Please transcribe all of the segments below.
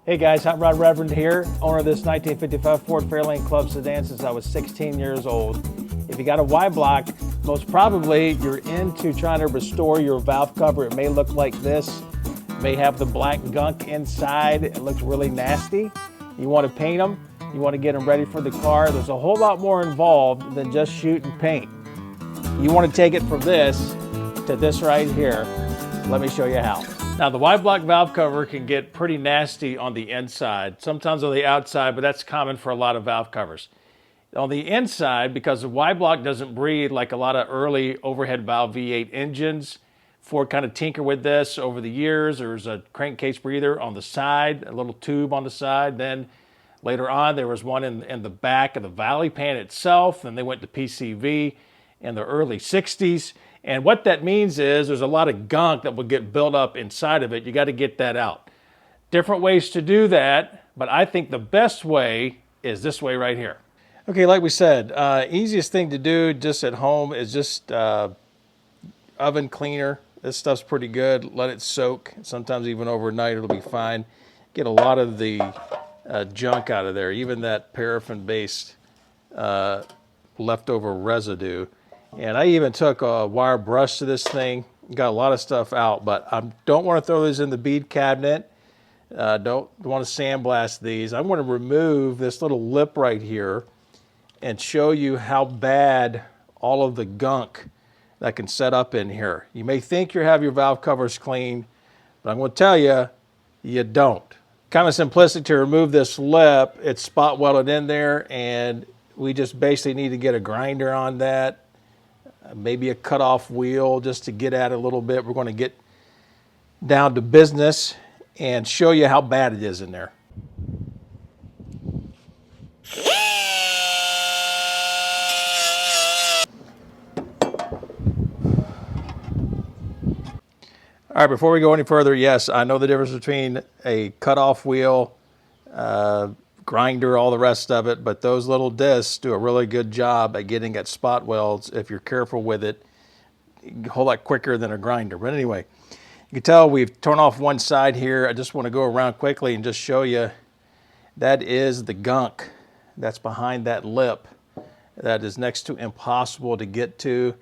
Hey guys, Rod Reverend here, owner of this 1955 Ford Fairlane Club sedan since I was 16 years old. If you got a Y block, most probably you're into trying to restore your valve cover. It may look like this. It may have the black gunk inside. It looks really nasty. You want to paint them. You want to get them ready for the car. There's a whole lot more involved than just shoot and paint. You want to take it from this to this right here. Let me show you how. Now the Y-block valve cover can get pretty nasty on the inside, sometimes on the outside, but that's common for a lot of valve covers. On the inside, because the Y-block doesn't breathe like a lot of early overhead valve V8 engines, Ford kind of tinker with this over the years. There's a crankcase breather on the side, a little tube on the side. Then later on there was one in the back of the valley pan itself. Then they went to PCV in the early 60s. And what that means is there's a lot of gunk that will get built up inside of it. You got to get that out. Different ways to do that, but I think the best way is this way right here. Okay, like we said, easiest thing to do just at home is just oven cleaner. This stuff's pretty good. Let it soak. Sometimes even overnight it'll be fine. Get a lot of the junk out of there, even that paraffin-based leftover residue. And I even took a wire brush to this thing, got a lot of stuff out, but I don't want to throw these in the bead cabinet. Don't want to sandblast these. I'm going to remove this little lip right here and show you how bad all of the gunk that can set up in here. You may think you have your valve covers clean, but I'm going to tell you, you don't. Kind of simplistic to remove this lip. It's spot welded in there, and we just basically need to get a grinder on that. Maybe a cutoff wheel just to get at it a little bit. We're going to get down to business and show you how bad it is in there. All right, before we go any further, yes, I know the difference between a cutoff wheel, grinder, all the rest of it, but those little discs do a really good job at getting at spot welds if you're careful with it. A whole lot quicker than a grinder. But anyway, you can tell we've torn off one side here. I just want to go around quickly and just show you that is the gunk that's behind that lip. That is next to impossible to get to,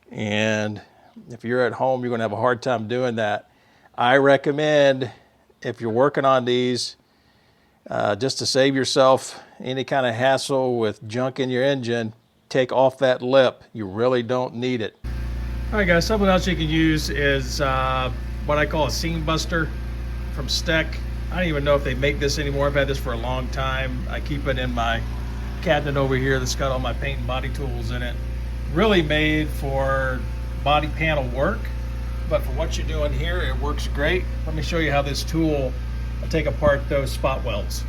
and if you're at home, you're going to have a hard time doing that. I recommend, if you're working on these, just to save yourself any kind of hassle with junk in your engine, take off that lip. You really don't need it. All right, guys, something else you can use is what I call a seam buster from Steck. I don't even know if they make this anymore. I've had this for a long time. I keep it in my cabinet over here that's got all my paint and body tools in it. Really made for body panel work, but for what you're doing here, it works great. Let me show you how this tool will take apart those spot welds.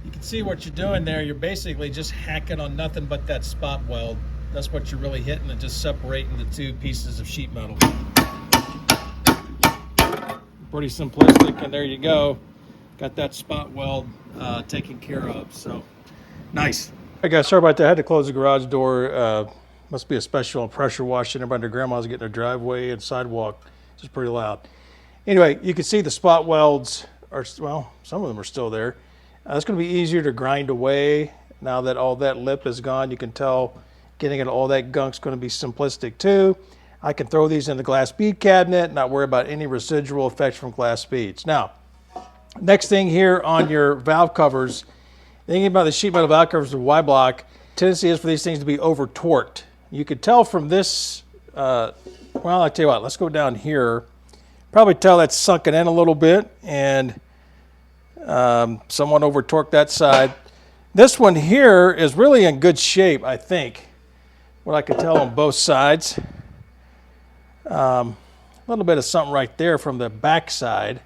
You can see what you're doing there. You're basically just hacking on nothing but that spot weld. That's what you're really hitting, and just separating the two pieces of sheet metal. Pretty simplistic, and there you go. Got that spot weld taken care of, so nice. All right, guys, sorry about that. I had to close the garage door. Must be a special pressure washing. Everybody, their grandma's getting their driveway and sidewalk. It's just pretty loud. Anyway, you can see the spot welds are, well, some of them are still there. It's going to be easier to grind away now that all that lip is gone. You can tell getting at all that gunk's going to be simplistic too. I can throw these in the glass bead cabinet, not worry about any residual effects from glass beads. Now, next thing here on your valve covers, thinking about the sheet metal valve covers with Y-block, tendency is for these things to be over torqued. You could tell from this, well, I'll tell you what, let's go down here. Probably tell that's sunken in a little bit, and somewhat over torqued that side. This one here is really in good shape, I think, what I could tell on both sides. A little bit of something right there from the back side.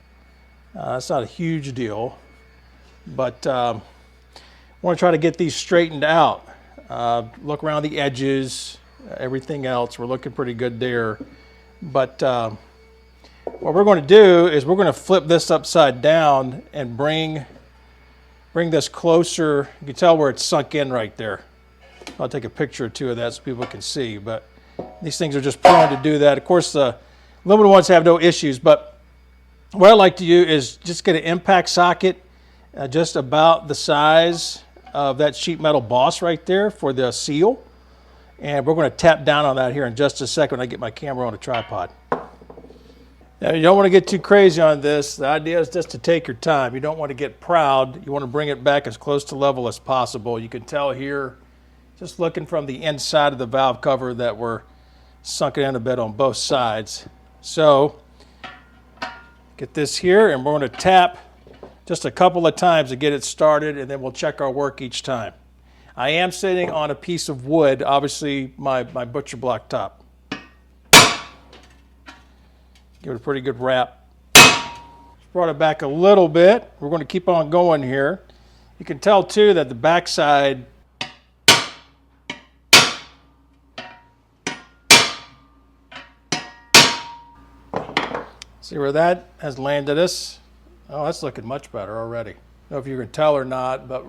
It's not a huge deal, but I want to try to get these straightened out. Look around the edges, everything else. We're looking pretty good there. But What we're going to do is we're going to flip this upside down and bring this closer. You can tell where it's sunk in right there. I'll take a picture or two of that so people can see, but these things are just prone to do that. Of course, the aluminum ones have no issues, but what I like to do is just get an impact socket just about the size of that sheet metal boss right there for the seal. And we're going to tap down on that here in just a second when I get my camera on a tripod. Now, you don't want to get too crazy on this. The idea is just to take your time. You don't want to get proud. You want to bring it back as close to level as possible. You can tell here, just looking from the inside of the valve cover, that we're sunken in a bit on both sides. So, get this here, and we're going to tap just a couple of times to get it started, and then we'll check our work each time. I am sitting on a piece of wood, obviously my butcher block top. Give it a pretty good wrap. Brought it back a little bit. We're going to keep on going here. You can tell too that the backside see where that has landed us. Oh, that's looking much better already. I don't know if you can tell or not, but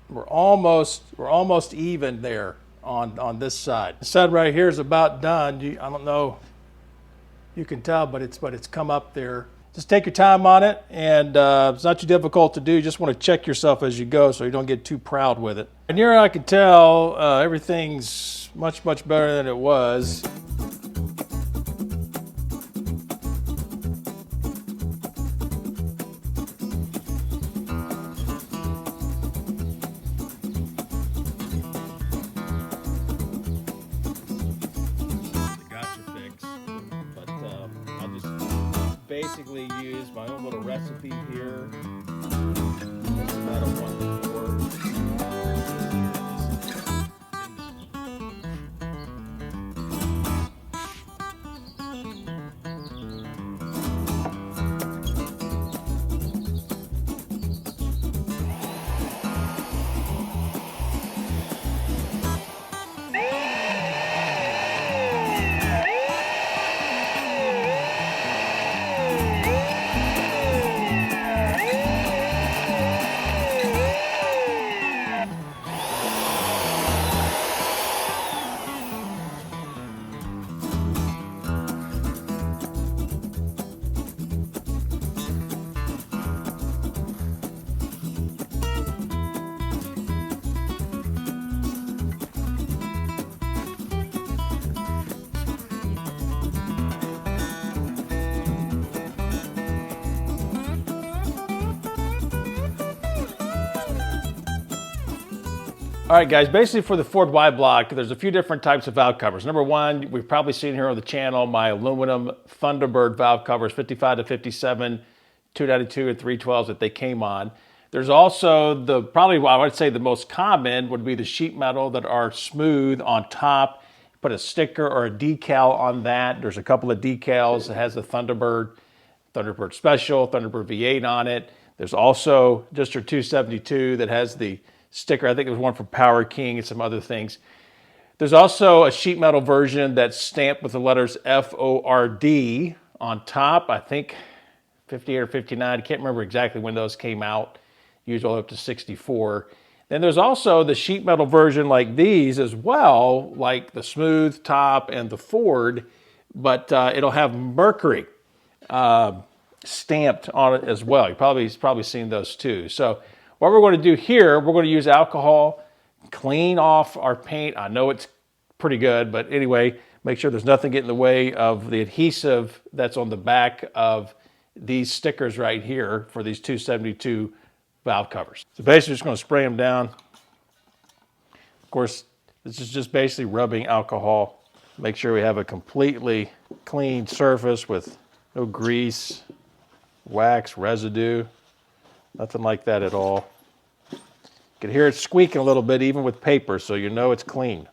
we're almost even there on this side. The side right here is about done. I don't know. You can tell, but it's come up there. Just take your time on it, and it's not too difficult to do. You just want to check yourself as you go so you don't get too proud with it. And here I can tell everything's much better than it was. Basically use my own little recipe here. I don't want to All right, guys, basically for the Ford Y block, there's a few different types of valve covers. Number one, we've probably seen here on the channel, my aluminum Thunderbird valve covers, 55 to 57, 292 and 312s that they came on. There's also probably I would say the most common would be the sheet metal that are smooth on top. Put a sticker or a decal on that. There's a couple of decals that has the Thunderbird Special, Thunderbird V8 on it. There's also just your 272 that has the sticker. I think there's one for Power King and some other things. There's also a sheet metal version that's stamped with the letters F-O-R-D on top. I think 58 or 59. I can't remember exactly when those came out. Usually up to 64. Then there's also the sheet metal version like these as well, like the smooth top and the Ford, but it'll have Mercury stamped on it as well. You've probably seen those too. So what we're going to do here, we're going to use alcohol, clean off our paint. I know it's pretty good, but anyway, make sure there's nothing getting in the way of the adhesive that's on the back of these stickers right here for these 272 valve covers. So basically just going to spray them down. Of course, this is just basically rubbing alcohol. Make sure we have a completely clean surface with no grease, wax, residue, nothing like that at all. You can hear it squeaking a little bit even with paper, so you know it's clean.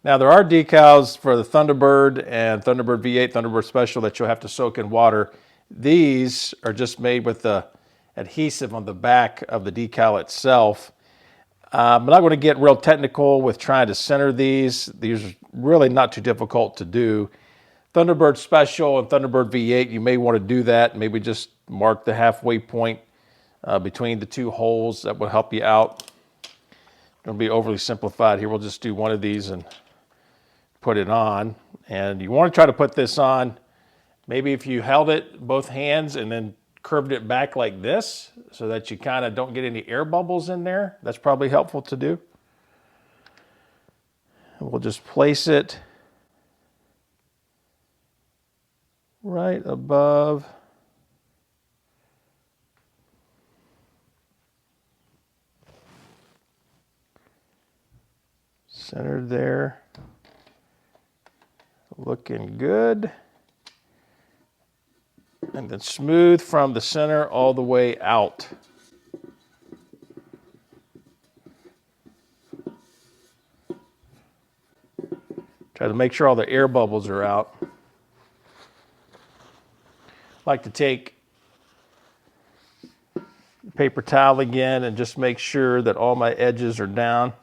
Now there are decals for the Thunderbird and Thunderbird V8, Thunderbird Special that you'll have to soak in water. These are just made with the adhesive on the back of the decal itself. I'm not going to get real technical with trying to center these. These are really not too difficult to do. Thunderbird Special and Thunderbird V8, you may want to do that. Maybe just mark the halfway point between the two holes. That will help you out. Don't be overly simplified here. We'll just do one of these and put it on. And you want to try to put this on, maybe if you held it both hands and then curved it back like this so that you kind of don't get any air bubbles in there. That's probably helpful to do. And we'll just place it right above centered there. Looking good. And then smooth from the center all the way out. Try to make sure all the air bubbles are out. I like to take paper towel again and just make sure that all my edges are down.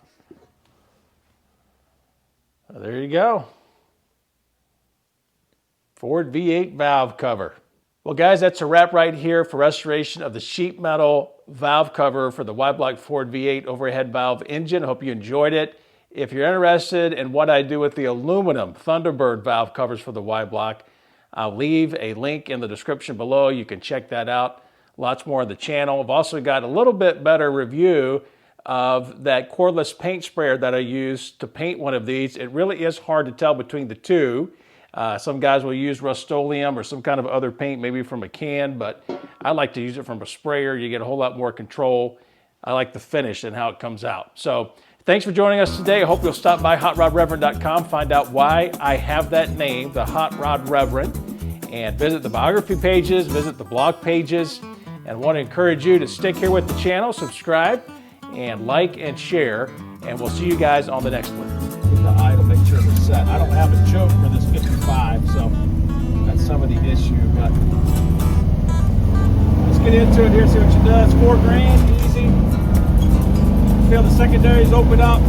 There you go. Ford V8 valve cover. Well, guys, that's a wrap right here for restoration of the sheet metal valve cover for the Y-block Ford V8 overhead valve engine. I hope you enjoyed it. If you're interested in what I do with the aluminum Thunderbird valve covers for the Y-block, I'll leave a link in the description below. You can check that out. Lots more on the channel. I've also got a little bit better review of that cordless paint sprayer that I use to paint one of these. It really is hard to tell between the two. Some guys will use Rust-Oleum or some kind of other paint, maybe from a can, but I like to use it from a sprayer. You get a whole lot more control. I like the finish and how it comes out. So thanks for joining us today. I hope you'll stop by hotrodreverend.com, find out why I have that name, the Hot Rod Reverend, and visit the biography pages, visit the blog pages, and I want to encourage you to stick here with the channel, subscribe, and like and share, and we'll see you guys on the next one. Get the idle, make sure it's set. I don't have a choke for this 55, so that's some of the issue, but let's get into it here, see what she does. 4 grain, easy. Feel the secondaries open up.